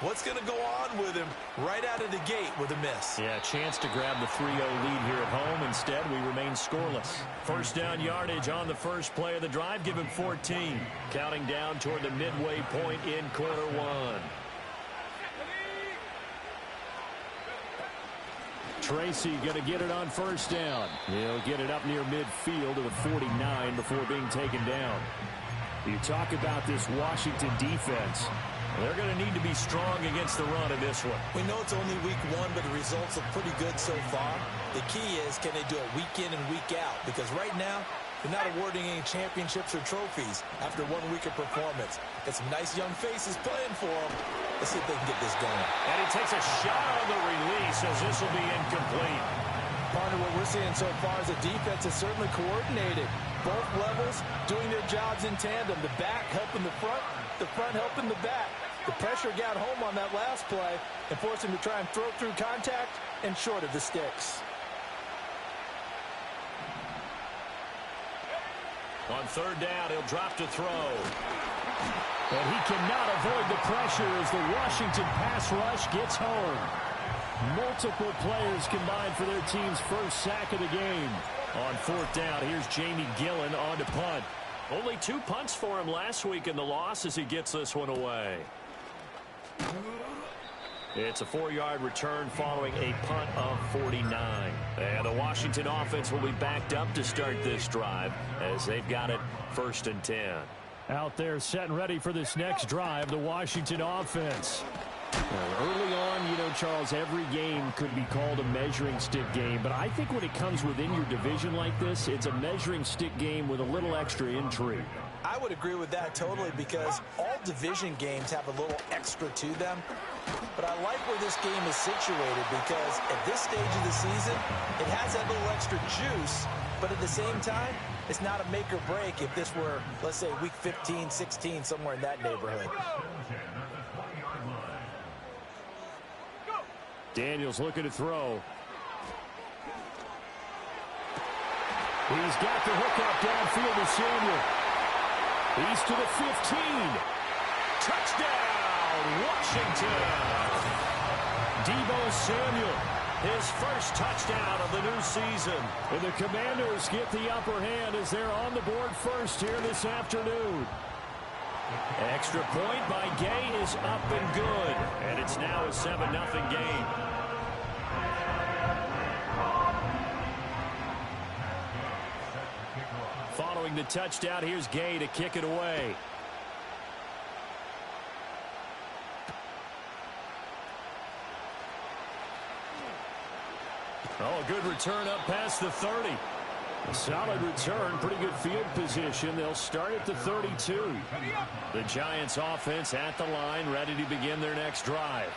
What's going to go on with him right out of the gate with a miss? Yeah, chance to grab the 3-0 lead here at home. Instead, we remain scoreless. First down yardage on the first play of the drive. Give him 14. Counting down toward the midway point in quarter one. Tracy going to get it on first down. He'll get it up near midfield to the 49 before being taken down. You talk about this Washington defense. They're going to need to be strong against the run in this one. We know it's only week one, but the results look pretty good so far. The key is, can they do it week in and week out? Because right now, they're not awarding any championships or trophies after 1 week of performance. Got some nice young faces playing for them. Let's see if they can get this going. And he takes a shot on the release as this will be incomplete. Partner, what we're seeing so far is the defense is certainly coordinated. Both levels doing their jobs in tandem. The back helping the front helping the back. The pressure got home on that last play and forced him to try and throw through contact and short of the sticks. On third down, he'll drop to throw. And he cannot avoid the pressure as the Washington pass rush gets home. Multiple players combined for their team's first sack of the game. On fourth down, here's Jamie Gillen on to punt. Only 2 punts for him last week in the loss as he gets this one away. It's a 4-yard return following a punt of 49. And the Washington offense will be backed up to start this drive as they've got it 1st and 10. Out there set and ready for this next drive, the Washington offense. Well, early on, you know, Charles, every game could be called a measuring stick game. But I think when it comes within your division like this, it's a measuring stick game with a little extra intrigue. I would agree with that totally because all division games have a little extra to them. But I like where this game is situated because at this stage of the season, it has that little extra juice. But at the same time, it's not a make or break if this were, let's say, week 15, 16, somewhere in that neighborhood. Daniels looking to throw. He's got the hook up downfield to Samuel. He's to the 15. Touchdown, Washington. Deebo Samuel, his first touchdown of the new season. And the Commanders get the upper hand as they're on the board first here this afternoon. Extra point by Gay is up and good. And it's now a 7-0 game. Following the touchdown, here's Gay to kick it away. Oh, a good return up past the 30. A solid return, pretty good field position. They'll start at the 32. The Giants offense at the line, ready to begin their next drive.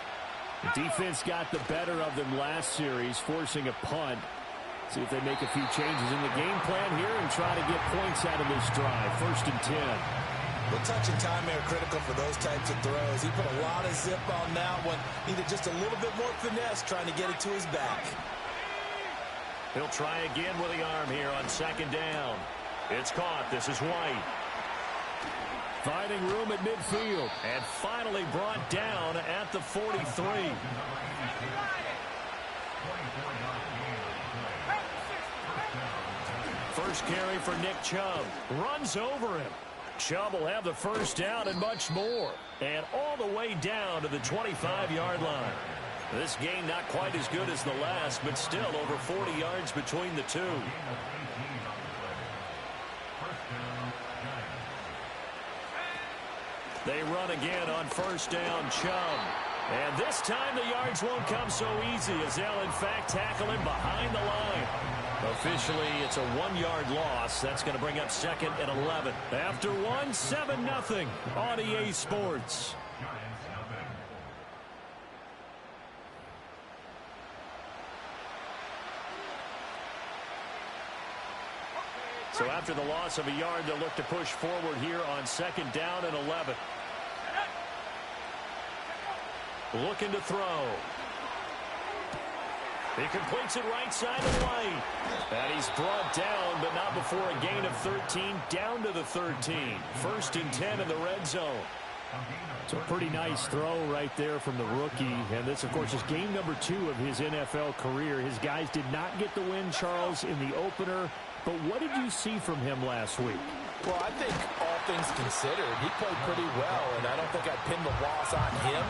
The defense got the better of them last series, forcing a punt. See if they make a few changes in the game plan here and try to get points out of this drive. 1st and 10. Well, touch and time are critical for those types of throws. He put a lot of zip on that one. Needed just a little bit more finesse trying to get it to his back. He'll try again with the arm here on 2nd down. It's caught. This is White. Finding room at midfield. And finally brought down at the 43. First carry for Nick Chubb. Runs over him. Chubb will have the first down and much more. And all the way down to the 25-yard line. This game not quite as good as the last, but still over 40 yards between the two. They run again on 1st down, Chubb. And this time the yards won't come so easy as they'll in fact tackle him behind the line. Officially, it's a 1-yard loss. That's going to bring up 2nd and 11. After 1, 7-0 on EA Sports. So after the loss of a yard, they'll look to push forward here on 2nd down and 11. Looking to throw. He completes it right side of White. And he's brought down, but not before a gain of 13, down to the 13. 1st and 10 in the red zone. It's a pretty nice throw right there from the rookie. And this, of course, is game number 2 of his NFL career. His guys did not get the win, Charles, in the opener. But what did you see from him last week? Well, I think all things considered, he played pretty well, and I don't think I'd pin the loss on him.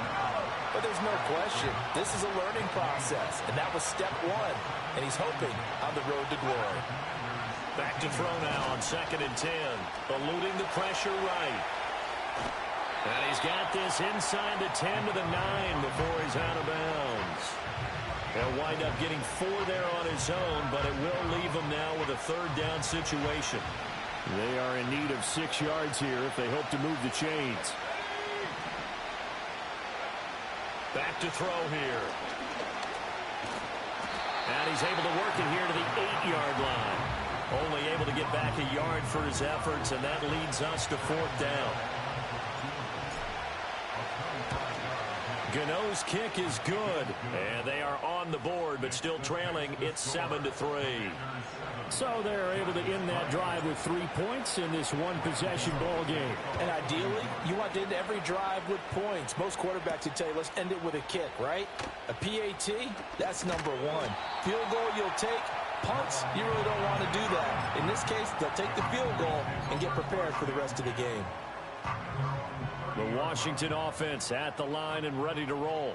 But there's no question, this is a learning process, and that was step 1, and he's hoping on the road to glory. Back to throw now on 2nd and 10, eluding the pressure right. And he's got this inside the 10 to the 9 before he's out of bounds. He'll wind up getting 4 there on his own, but it will leave him now with a 3rd down situation. They are in need of 6 yards here if they hope to move the chains. Back to throw here. And he's able to work it here to the 8-yard line. Only able to get back a yard for his efforts, and that leads us to 4th down. Gano's kick is good, and they are on the board, but still trailing. It's 7-3. So they're able to end that drive with 3 points in this one-possession ball game. And ideally, you want to end every drive with points. Most quarterbacks would tell you, let's end it with a kick, right? A PAT, that's number 1. Field goal you'll take. Punts, you really don't want to do that. In this case, they'll take the field goal and get prepared for the rest of the game. The Washington offense at the line and ready to roll.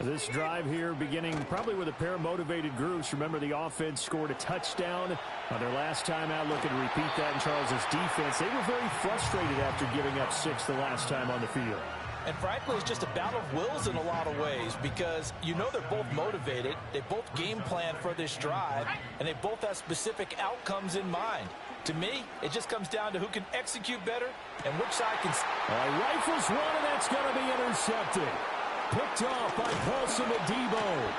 This drive here beginning probably with a pair of motivated groups. Remember, the offense scored a touchdown on their last time out. Looking to repeat that in Charles's defense. They were very frustrated after giving up 6 the last time on the field. And frankly, it's just a battle of wills in a lot of ways because you know they're both motivated. They both game plan for this drive, and they both have specific outcomes in mind. To me, it just comes down to who can execute better and which side can... Rifles one, and that's going to be intercepted. Picked off by Paulson Adebo.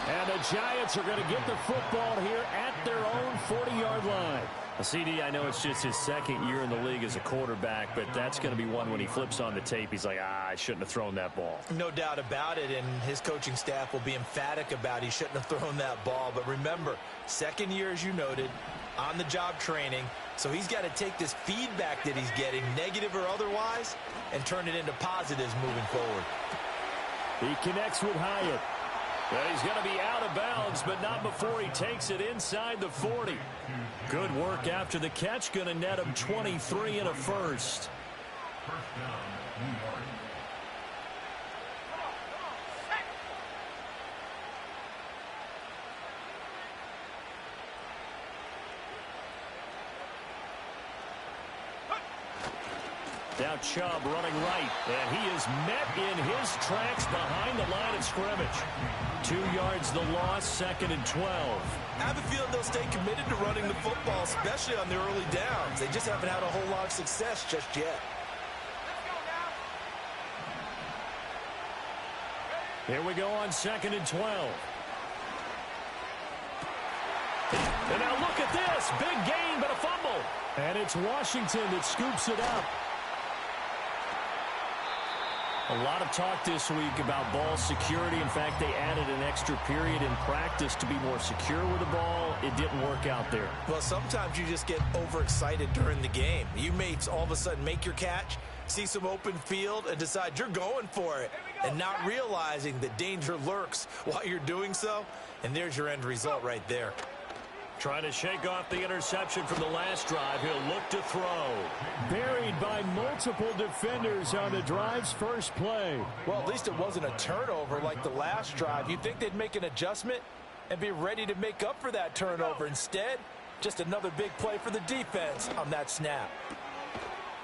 And the Giants are going to get the football here at their own 40-yard line. CD, I know it's just his 2nd year in the league as a quarterback, but that's going to be one when he flips on the tape. He's like, I shouldn't have thrown that ball. No doubt about it, and his coaching staff will be emphatic about he shouldn't have thrown that ball. But remember, 2nd year, as you noted, on-the-job training, so he's got to take this feedback that he's getting, negative or otherwise, and turn it into positives moving forward. He connects with Hyatt. Well, he's going to be out of bounds, but not before he takes it inside the 40. Good work after the catch. Going to net him 23 and a first. Now Chubb running right, and he is met in his tracks behind the line of scrimmage. 2 yards the loss, 2nd and 12. I have a feeling they'll stay committed to running the football, especially on the early downs. They just haven't had a whole lot of success just yet. Here we go on 2nd and 12. And now look at this. Big gain, but a fumble. And it's Washington that scoops it up. A lot of talk this week about ball security. In fact, they added an extra period in practice to be more secure with the ball. It didn't work out there. Well, sometimes you just get overexcited during the game. You may all of a sudden make your catch, see some open field, and decide you're going for it, and not realizing that danger lurks while you're doing so. And there's your end result right there. Trying to shake off the interception from the last drive. He'll look to throw. Buried by multiple defenders on the drive's first play. Well, at least it wasn't a turnover like the last drive. You'd think they'd make an adjustment and be ready to make up for that turnover. Instead, just another big play for the defense on that snap.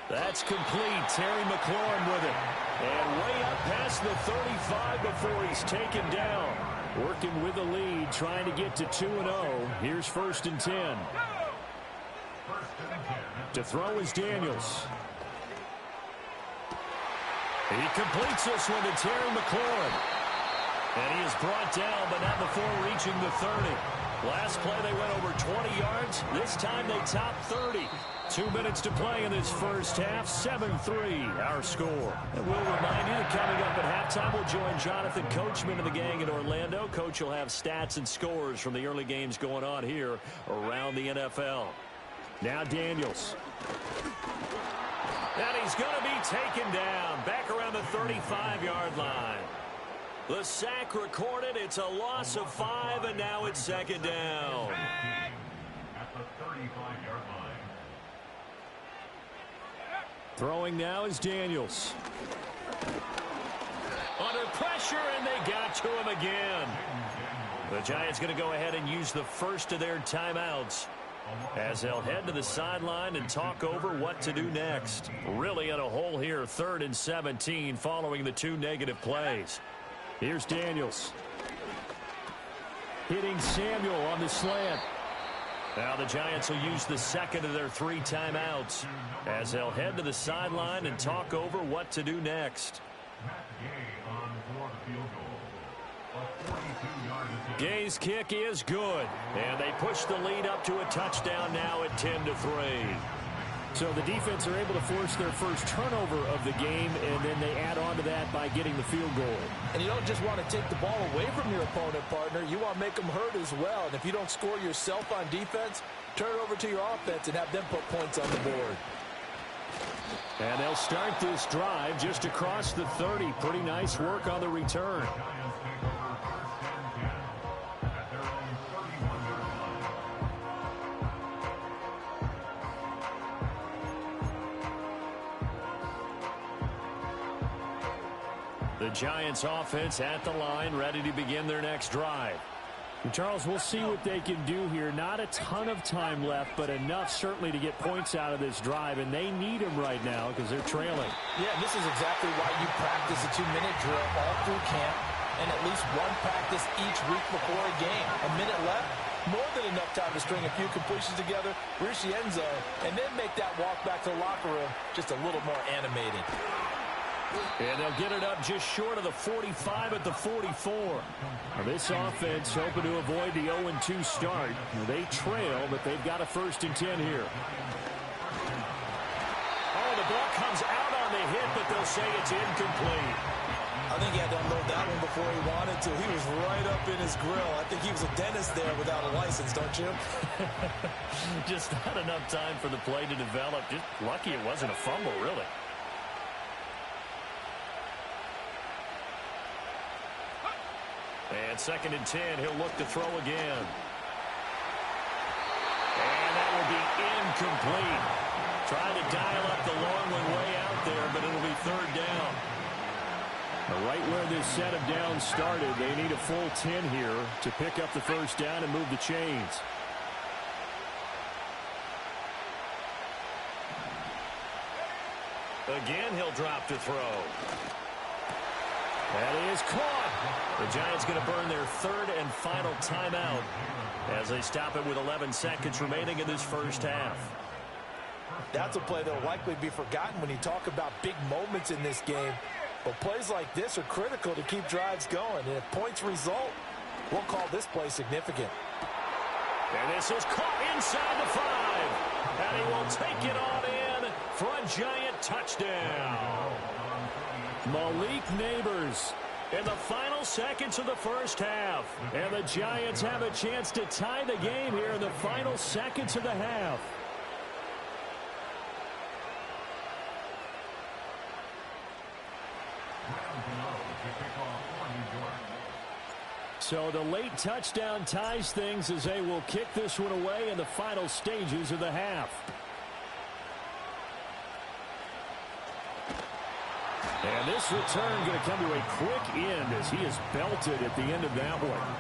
That's complete. Terry McLaurin with it. And way up past the 35 before he's taken down. Working with the lead, trying to get to 2-0. Here's 1st and 10. To throw is Daniels. He completes this one to Terry McLaurin. And he is brought down, but not before reaching the 30. Last play, they went over 20 yards. This time, they top 30. 2 minutes to play in this first half. 7-3, our score. And we'll remind you that coming up at halftime, we'll join Jonathan Coachman and the gang in Orlando. Coach will have stats and scores from the early games going on here around the NFL. Now Daniels. And he's going to be taken down back around the 35-yard line. The sack recorded. It's a loss of 5, and now it's second down. At the 35-yard line. Throwing now is Daniels. Under pressure, and they got to him again. The Giants going to go ahead and use the first of their timeouts as they'll head to the sideline and talk over what to do next. Really in a hole here, 3rd and 17 following the 2 negative plays. Here's Daniels. Hitting Samuel on the slant. Now the Giants will use the second of their 3 timeouts as they'll head to the sideline and talk over what to do next. Gay's kick is good, and they push the lead up to a touchdown now at 10-3. So the defense are able to force their first turnover of the game, and then they add on to that by getting the field goal. And you don't just want to take the ball away from your opponent, partner. You want to make them hurt as well. And if you don't score yourself on defense, turn it over to your offense and have them put points on the board. And they'll start this drive just across the 30. Pretty nice work on the return. The Giants offense at the line, ready to begin their next drive. And Charles, we'll see what they can do here. Not a ton of time left, but enough certainly to get points out of this drive, and they need them right now because they're trailing. Yeah, and this is exactly why you practice a 2-minute drill all through camp and at least one practice each week before a game. A minute left, more than enough time to string a few completions together, reach the end zone, and then make that walk back to the locker room just a little more animated. And they'll get it up just short of the 45 at the 44. Now this offense hoping to avoid the 0-2 start. They trail, but they've got a 1st and 10 here. Oh, the ball comes out on the hit, but they'll say it's incomplete. I think he had to unload that one before he wanted to. He was right up in his grill. I think he was a dentist there without a license, don't you? Just not enough time for the play to develop. Just lucky it wasn't a fumble, really. And 2nd and 10, he'll look to throw again. And that will be incomplete. Trying to dial up the long one way out there, but it'll be 3rd down. Right where this set of downs started, they need a full 10 here to pick up the 1st down and move the chains. Again, he'll drop to throw. That is caught. The Giants going to burn their 3rd and final timeout as they stop it with 11 seconds remaining in this first half. That's a play that will likely be forgotten when you talk about big moments in this game. But plays like this are critical to keep drives going. And if points result, we'll call this play significant. And this is caught inside the 5. And he will take it on in for a Giant touchdown. Malik Neighbors in the final seconds of the first half. And the Giants have a chance to tie the game here in the final seconds of the half. So the late touchdown ties things as they will kick this one away in the final stages of the half. And this return going to come to a quick end as he is belted at the end of that one.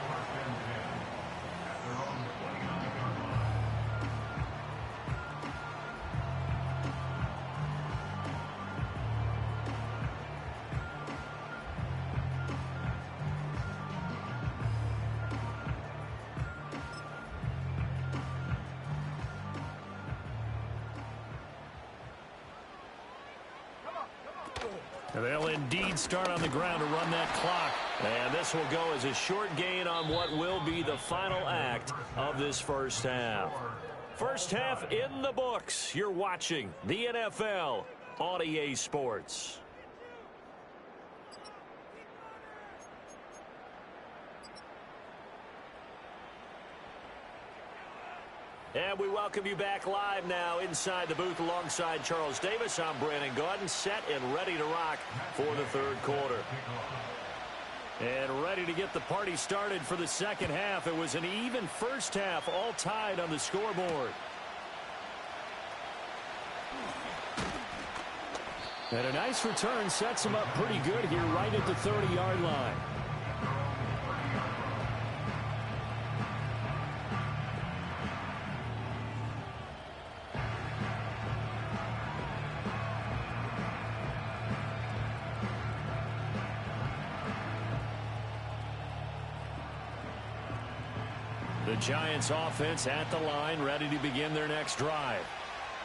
They'll indeed start on the ground to run that clock. And this will go as a short gain on what will be the final act of this first half. First half in the books. You're watching the NFL on EA Sports. And we welcome you back live now inside the booth alongside Charles Davis. I'm Brandon Gaudin, set and ready to rock for the third quarter. And ready to get the party started for the second half. It was an even first half, all tied on the scoreboard. And a nice return sets him up pretty good here right at the 30-yard line. The Giants offense at the line, ready to begin their next drive.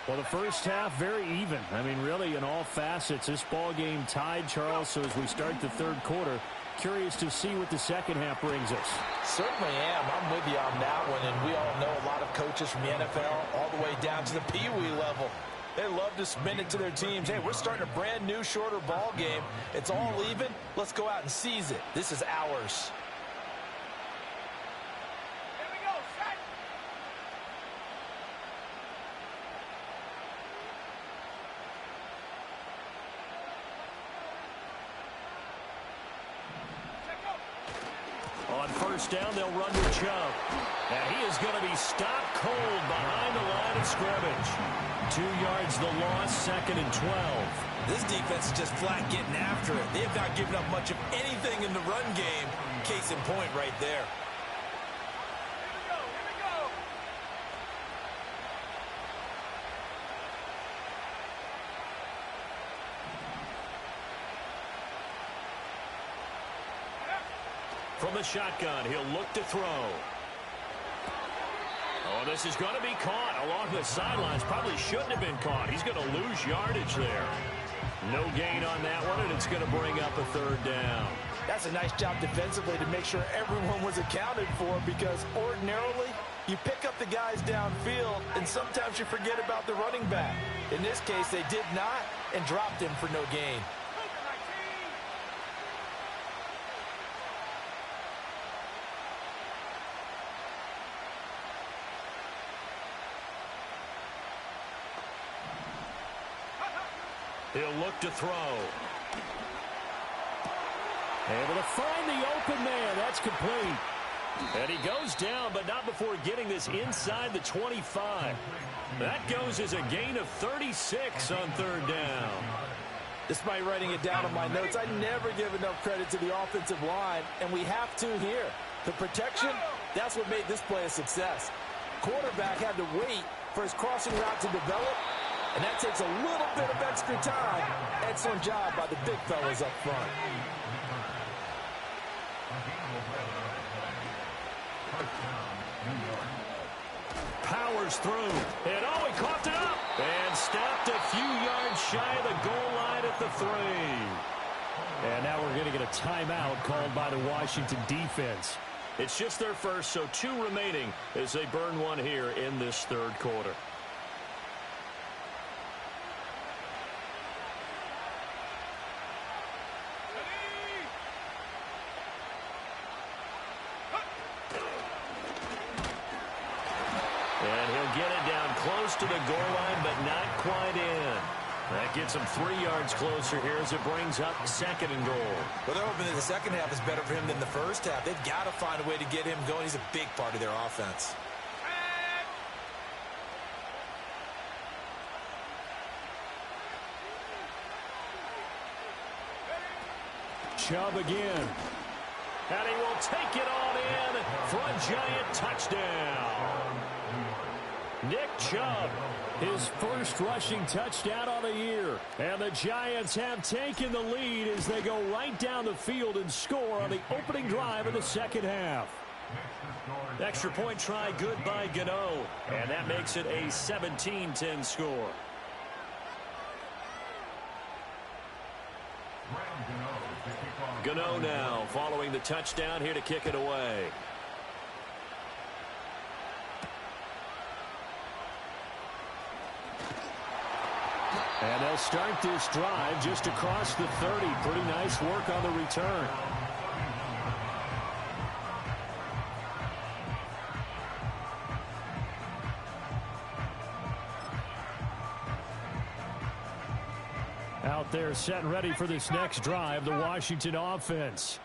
Well, the first half, very even. I mean, really, in all facets, this ball game tied, Charles. So as we start the third quarter, curious to see what the second half brings us. Certainly am. I'm with you on that one. And we all know a lot of coaches from the NFL all the way down to the Pee-wee level. They love to spin it to their teams. Hey, we're starting a brand new, shorter ball game. It's all even. Let's go out and seize it. This is ours. On first down, they'll run to Chubb. And he is going to be stopped cold behind the line of scrimmage. 2 yards the loss, second and 12. This defense is just flat getting after it. They have not given up much of anything in the run game. Case in point right there. From the shotgun, he'll look to throw. Oh, this is going to be caught along the sidelines. Probably shouldn't have been caught. He's going to lose yardage there. No gain on that one, and it's going to bring up a third down. That's a nice job defensively to make sure everyone was accounted for, because ordinarily you pick up the guys downfield and sometimes you forget about the running back. In this case, they did not and dropped him for no gain. He'll look to throw. Able to find the open man. That's complete. And he goes down, but not before getting this inside the 25. That goes as a gain of 36 on third down. Despite writing it down on my notes, I never give enough credit to the offensive line, and we have to here. The protection, that's what made this play a success. Quarterback had to wait for his crossing route to develop, and that takes a little bit of extra time. Excellent job by the big fellas up front. Powers through. And oh, he coughed it up. And stopped a few yards shy of the goal line at the 3. And now we're going to get a timeout called by the Washington defense. It's just their first, so 2 remaining as they burn one here in this third quarter. And he'll get it down close to the goal line, but not quite in. That gets him 3 yards closer here as it brings up second and goal. Well, they're hoping that the second half is better for him than the first half. They've got to find a way to get him going. He's a big part of their offense. Chubb again. And he will take it on in for a Giant touchdown. Nick Chubb, his first rushing touchdown on the year. And the Giants have taken the lead as they go right down the field and score on the opening drive of the second half. Extra point try good by Gano. And that makes it a 17-10 score. Gano now following the touchdown here to kick it away. And they'll start this drive just across the 30. Pretty nice work on the return. out there set and ready for this next drive, the Washington offense.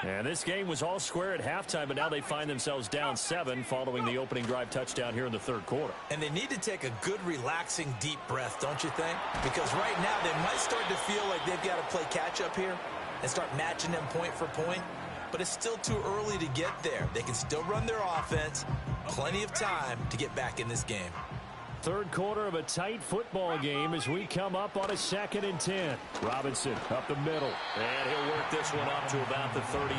And this game was all square at halftime, but now they find themselves down 7 following the opening drive touchdown here in the third quarter. And they need to take a good, relaxing, deep breath, don't you think? Because right now they might start to feel like they've got to play catch-up here and start matching them point for point. But it's still too early to get there. They can still run their offense. Plenty of time to get back in this game. Third quarter of a tight football game as we come up on a 2nd and 10. Robinson up the middle. And he'll work this one up to about the 38.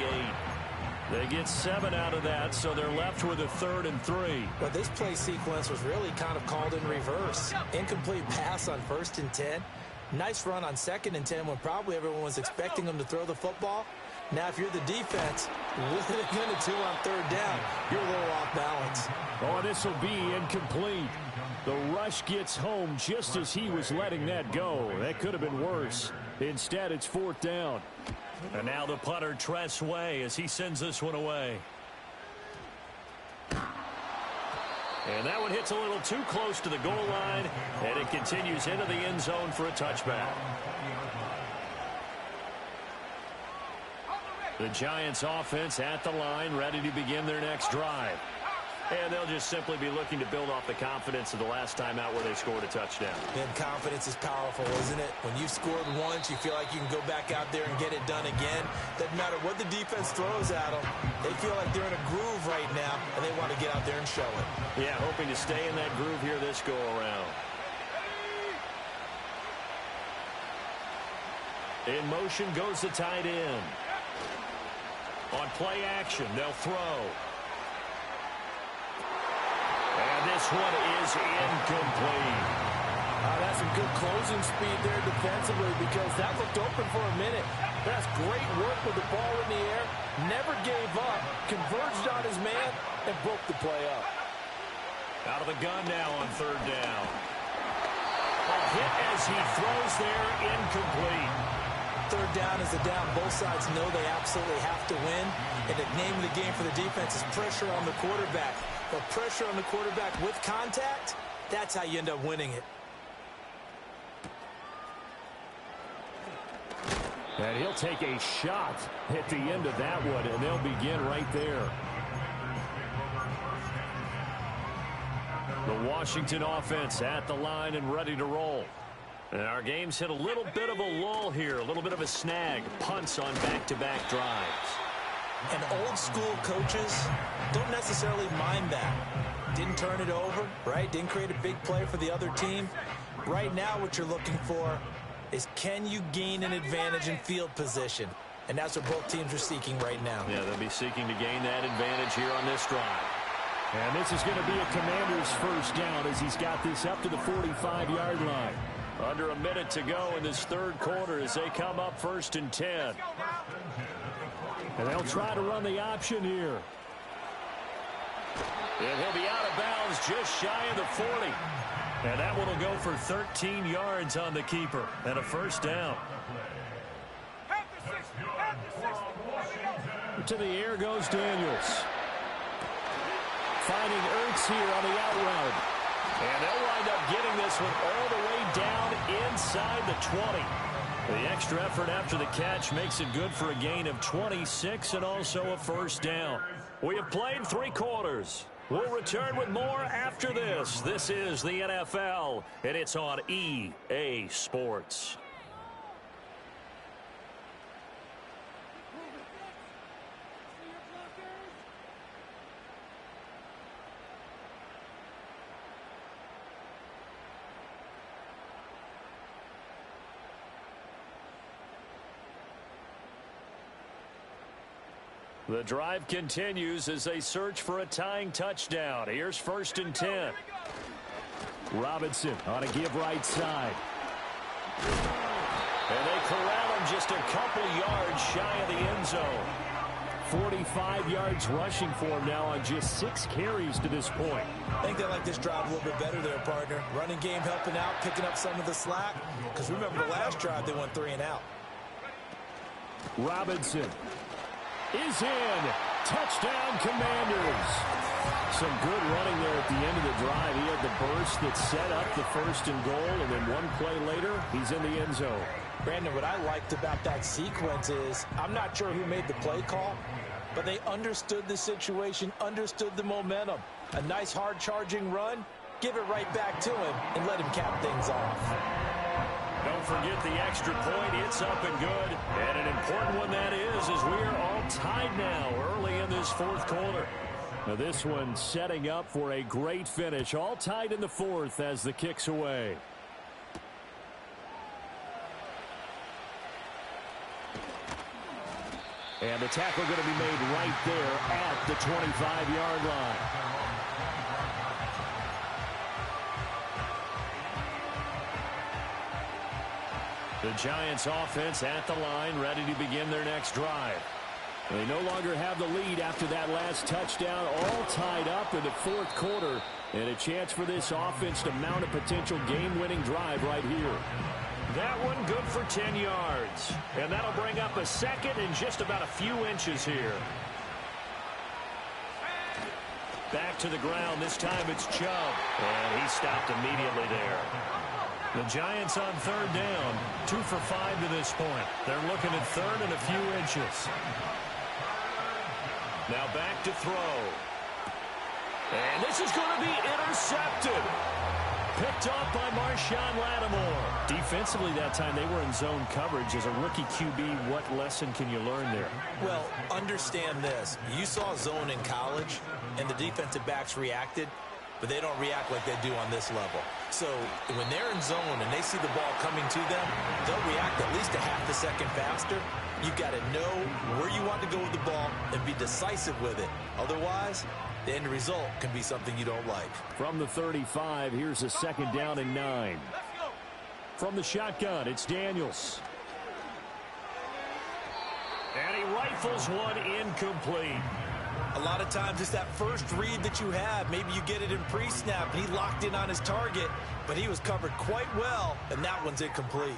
They get 7 out of that, so they're left with a 3rd and 3. But this play sequence was really kind of called in reverse. Incomplete pass on 1st and 10. Nice run on 2nd and 10 when probably everyone was expecting them to throw the football. Now, if you're the defense, what are they going to do on 3rd down? You're a little off balance. Oh, this will be incomplete. The rush gets home just as he was letting that go. That could have been worse. Instead, it's 4th down. And now the punter, Tress Way, as he sends this one away. And that one hits a little too close to the goal line, and it continues into the end zone for a touchback. The Giants offense at the line, ready to begin their next drive. And they'll just simply be looking to build off the confidence of the last time out where they scored a touchdown. And confidence is powerful, isn't it? When you've scored once, you feel like you can go back out there and get it done again. Doesn't matter what the defense throws at them. They feel like they're in a groove right now, and they want to get out there and show it. Yeah, hoping to stay in that groove here this go-around. In motion goes the tight end. On play action, they'll throw. And this one is incomplete. That's some good closing speed there defensively because that looked open for a minute. That's great work with the ball in the air. Never gave up. Converged on his man and broke the play up. Out of the gun now on 3rd down. A hit as he throws there, incomplete. 3rd down is a down. Both sides know they absolutely have to win. And the name of the game for the defense is pressure on the quarterback. But pressure on the quarterback with contact, that's how you end up winning it. And he'll take a shot at the end of that one, and they'll begin right there. The Washington offense at the line and ready to roll. And our game's hit a little bit of a lull here, a little bit of a snag. Punts on back-to-back drives. And old school coaches don't necessarily mind that. Didn't turn it over, right? Didn't create a big play for the other team. Right now what you're looking for is can you gain an advantage in field position? And that's what both teams are seeking right now. Yeah, they'll be seeking to gain that advantage here on this drive. And this is going to be a Commander's 1st down as he's got this up to the 45-yard line. Under a minute to go in this 3rd quarter as they come up 1st and 10. And they'll try to run the option here. And he'll be out of bounds just shy of the 40. And that one will go for 13 yards on the keeper and a 1st down. To the air goes Daniels. Finding Ertz here on the out route. And they'll wind up getting this one all the way down inside the 20. The extra effort after the catch makes it good for a gain of 26 and also a 1st down. We have played 3 quarters. We'll return with more after this. This is the NFL, and it's on EA Sports. The drive continues as they search for a tying touchdown. Here's 1st and 10. Robinson on a give right side. And they corral him just a couple yards shy of the end zone. 45 yards rushing for him now on just 6 carries to this point. I think they like this drive a little bit better there, partner. Running game helping out, picking up some of the slack. Because remember the last drive, they went 3 and out. Robinson is in. Touchdown, Commanders. Some good running there at the end of the drive. He had the burst that set up the 1st and goal, and then one play later, he's in the end zone. Brandon, what I liked about that sequence is I'm not sure who made the play call, but they understood the situation, understood the momentum. A nice hard charging run, give it right back to him and let him cap things off. Don't forget the extra point. It's up and good. And an important one that is as we are all tied now early in this fourth quarter. Now this one setting up for a great finish. All tied in the fourth as the kick's away. And the tackle going to be made right there at the 25-yard line. The Giants offense at the line, ready to begin their next drive. They no longer have the lead after that last touchdown, all tied up in the fourth quarter, and a chance for this offense to mount a potential game-winning drive right here. That one good for 10 yards, and that'll bring up a second in just about a few inches here. Back to the ground, this time it's Chubb, and he stopped immediately there. The Giants on third down, 2 for 5 to this point. They're looking at third and a few inches. Now back to throw. And this is going to be intercepted. Picked off by Marshawn Lattimore. Defensively that time they were in zone coverage. As a rookie QB, what lesson can you learn there? Well, understand this. You saw zone in college, and the defensive backs reacted, but they don't react like they do on this level. So when they're in zone and they see the ball coming to them, they'll react at least a half a second faster. You've got to know where you want to go with the ball and be decisive with it. Otherwise, the end result can be something you don't like. From the 35, here's a second down and 9. From the shotgun, it's Daniels. And he rifles one incomplete. A lot of times it's that first read that you have. Maybe you get it in pre-snap, and he locked in on his target, but he was covered quite well, and that one's incomplete.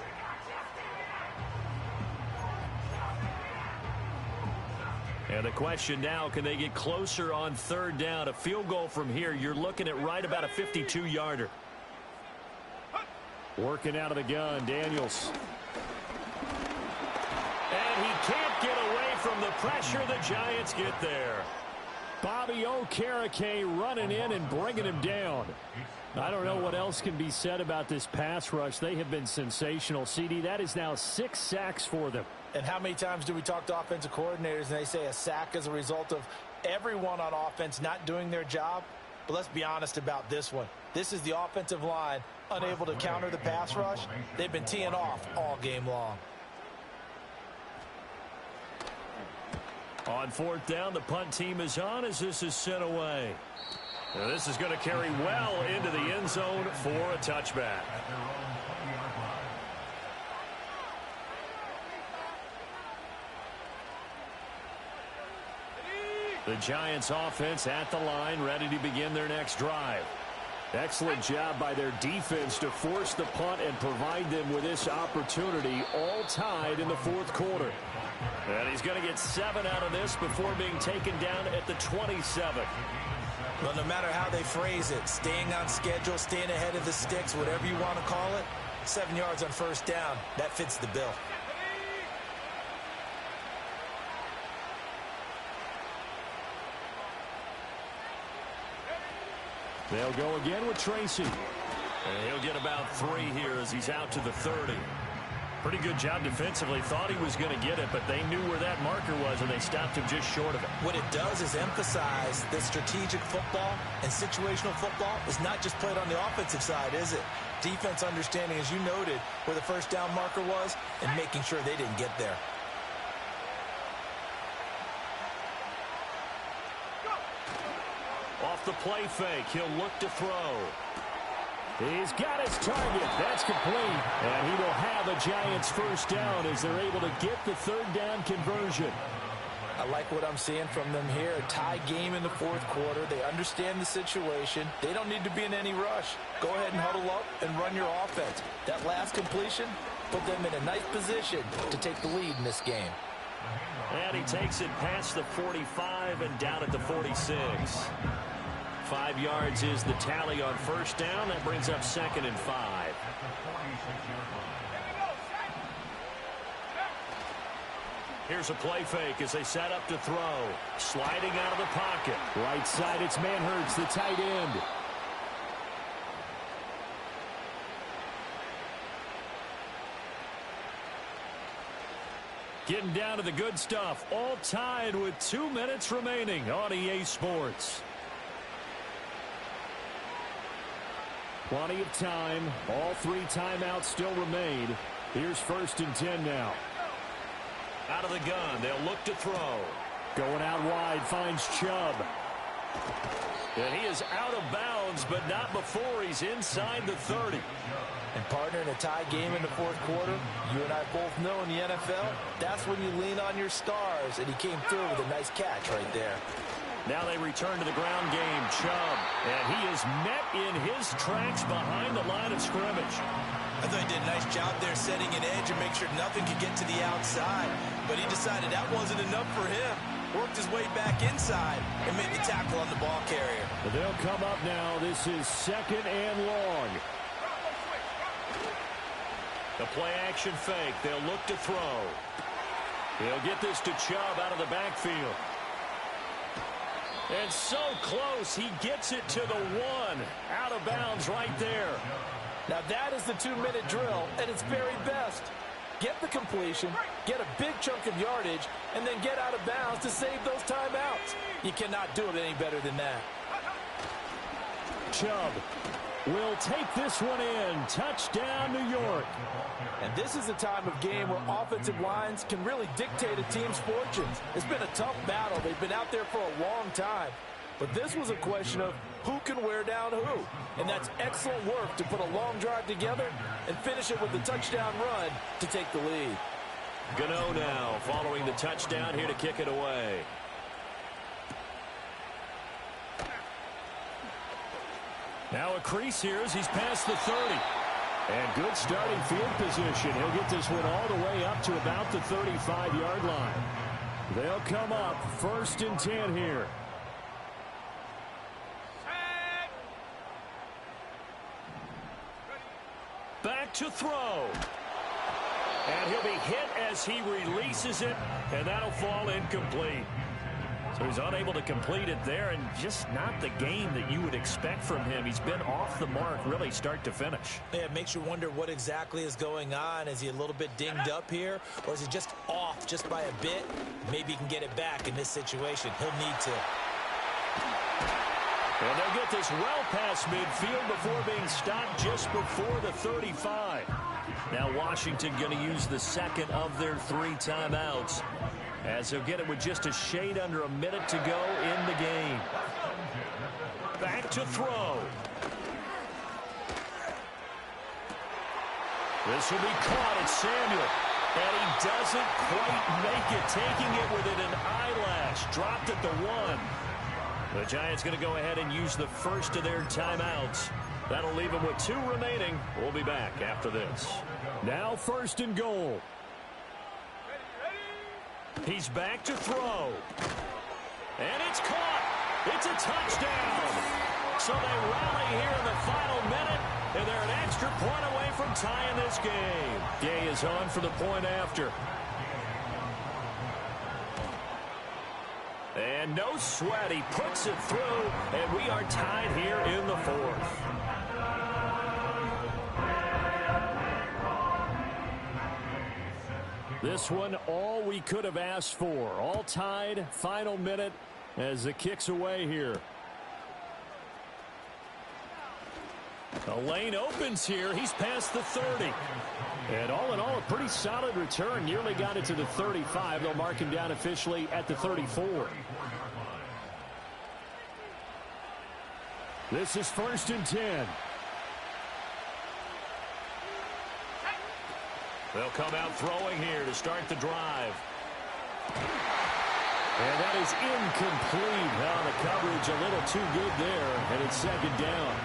And the question now, can they get closer on third down? A field goal from here, you're looking at right about a 52-yarder. Working out of the gun, Daniels. And he can't get away from the pressure. The Giants get there. Bobby Okereke running in and bringing him down. I don't know what else can be said about this pass rush. They have been sensational. CD, that is now 6 sacks for them. And how many times do we talk to offensive coordinators and they say a sack is a result of everyone on offense not doing their job? But let's be honest about this one. This is the offensive line unable to counter the pass rush. They've been teeing off all game long. On fourth down, the punt team is on as this is sent away. Now this is going to carry well into the end zone for a touchback. The Giants offense at the line, ready to begin their next drive. Excellent job by their defense to force the punt and provide them with this opportunity, all tied in the fourth quarter. And he's going to get 7 out of this before being taken down at the 27. Well, no matter how they phrase it, staying on schedule, staying ahead of the sticks, whatever you want to call it, 7 yards on first down, that fits the bill. They'll go again with Tracy. And he'll get about 3 here as he's out to the 30. Pretty good job defensively. Thought he was going to get it, but they knew where that marker was, and they stopped him just short of it. What it does is emphasize that strategic football and situational football is not just played on the offensive side, is it? Defense understanding, as you noted, where the first down marker was and making sure they didn't get there. Off the play fake, he'll look to throw. He's got his target. That's complete. And he will have a Giants first down as they're able to get the third down conversion. I like what I'm seeing from them here. A tie game in the fourth quarter. They understand the situation. They don't need to be in any rush. Go ahead and huddle up and run your offense. That last completion put them in a nice position to take the lead in this game. And he takes it past the 45 and down at the 46. 5 yards is the tally on first down. That brings up 2nd and 5. Here's a play fake as they set up to throw. Sliding out of the pocket. Right side, it's Manhertz, the tight end. Getting down to the good stuff. All tied with 2 minutes remaining on EA Sports. Plenty of time. All 3 timeouts still remain. Here's 1st and 10 now. Out of the gun, they'll look to throw. Going out wide, finds Chubb. And he is out of bounds, but not before he's inside the 30. And partner, in a tie game in the 4th quarter, you and I both know in the NFL, that's when you lean on your stars, and he came through with a nice catch right there. Now they return to the ground game. Chubb, and he is met in his tracks behind the line of scrimmage. I thought he did a nice job there setting an edge and make sure nothing could get to the outside. But he decided that wasn't enough for him. Worked his way back inside and made the tackle on the ball carrier. But they'll come up now. This is 2nd and long. The play action fake. They'll look to throw. He'll get this to Chubb out of the backfield. And so close, he gets it to the 1. Out of bounds right there. Now that is the 2-minute drill at its very best. Get the completion, get a big chunk of yardage, and then get out of bounds to save those timeouts. You cannot do it any better than that. Chubb will take this one in. Touchdown, New York. And this is a time of game where offensive lines can really dictate a team's fortunes. It's been a tough battle. They've been out there for a long time. But this was a question of who can wear down who. And that's excellent work to put a long drive together and finish it with a touchdown run to take the lead. Gano now following the touchdown here to kick it away. Now a crease here as he's past the 30. And good starting field position. He'll get this one all the way up to about the 35-yard line. They'll come up 1st and 10 here. Back to throw. And he'll be hit as he releases it, and that'll fall incomplete. So he's unable to complete it there, and just not the game that you would expect from him. He's been off the mark really start to finish. Yeah, it makes you wonder what exactly is going on. Is he a little bit dinged up here, or is he just off just by a bit? Maybe he can get it back in this situation. He'll need to. And they'll get this well past midfield before being stopped just before the 35. Now Washington going to use the 2nd of their 3 timeouts, as they'll get it with just a shade under a minute to go in the game. Back to throw. This will be caught. It's Samuel. And he doesn't quite make it, taking it within an eyelash. Dropped at the 1. The Giants going to go ahead and use the 1st of their timeouts. That'll leave them with 2 remaining. We'll be back after this. Now 1st and goal. He's back to throw. And it's caught. It's a touchdown. So they rally here in the final minute, and they're an extra point away from tying this game. Gay is on for the point after. And no sweat. He puts it through, and we are tied here in the 4th. This one, all we could have asked for. All tied, final minute as the kick's away here. The lane opens here. He's past the 30. And all in all, a pretty solid return. Nearly got it to the 35. They'll mark him down officially at the 34. This is 1st and 10. They'll come out throwing here to start the drive. And that is incomplete. Now the coverage a little too good there, and it's 2nd down.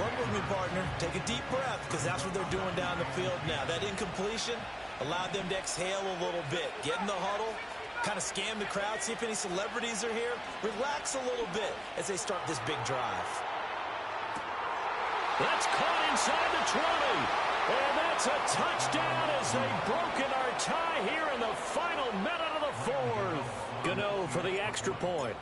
Work with me, partner. Take a deep breath, because that's what they're doing down the field now. That incompletion allowed them to exhale a little bit. Get in the huddle, kind of scan the crowd, see if any celebrities are here. Relax a little bit as they start this big drive. That's caught inside the 20. And that's a touchdown as they've broken our tie here in the final minute of the fourth. Gano for the extra point.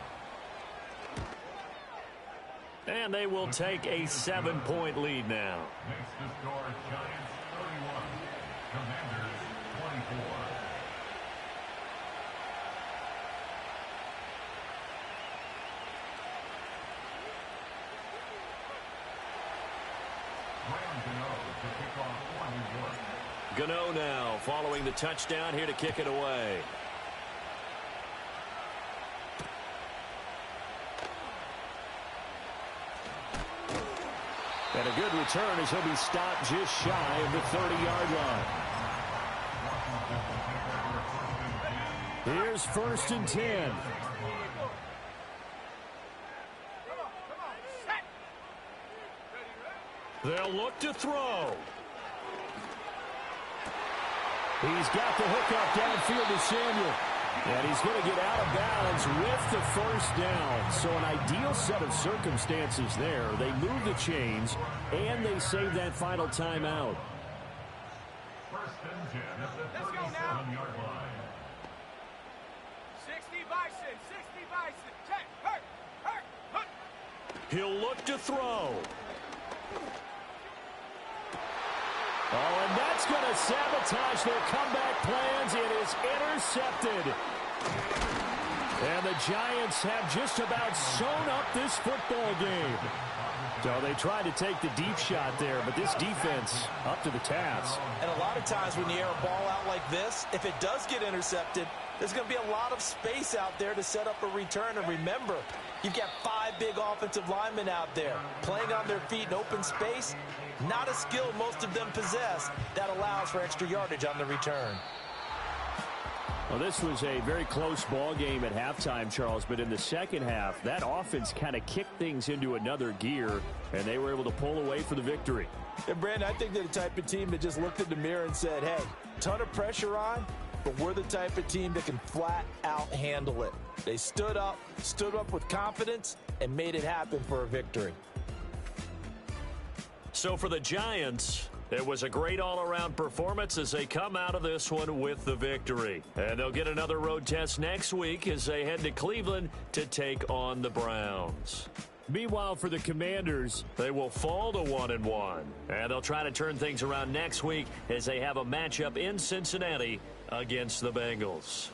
And they will take a 7-point lead now. Makes the score Giants 31, Commanders 24. Gano now following the touchdown here to kick it away. And a good return as he'll be stopped just shy of the 30-yard line. Here's 1st and 10. They'll look to throw. He's got the hook up downfield to Samuel. And he's going to get out of bounds with the first down. So an ideal set of circumstances there. They move the chains, and they save that final timeout. 1st and 10 at the 37-yard line. 60 Bison, 60 Bison. Check, hurt. He'll look to throw. Oh, and that's going to sabotage their comeback plans. It is intercepted. And the Giants have just about sewn up this football game. So they tried to take the deep shot there, but this defense up to the task. And a lot of times when you air a ball out like this, if it does get intercepted, there's going to be a lot of space out there to set up a return. And remember, you've got 5 big offensive linemen out there playing on their feet in open space. Not a skill most of them possess that allows for extra yardage on the return. Well, this was a very close ball game at halftime, Charles, but in the second half, that offense kind of kicked things into another gear, and they were able to pull away for the victory. And, Brandon, I think they're the type of team that just looked in the mirror and said, hey, ton of pressure on, but we're the type of team that can flat out handle it. They stood up with confidence, and made it happen for a victory. So for the Giants, it was a great all-around performance as they come out of this one with the victory. And they'll get another road test next week as they head to Cleveland to take on the Browns. Meanwhile, for the Commanders, they will fall to 1-1. And they'll try to turn things around next week as they have a matchup in Cincinnati against the Bengals.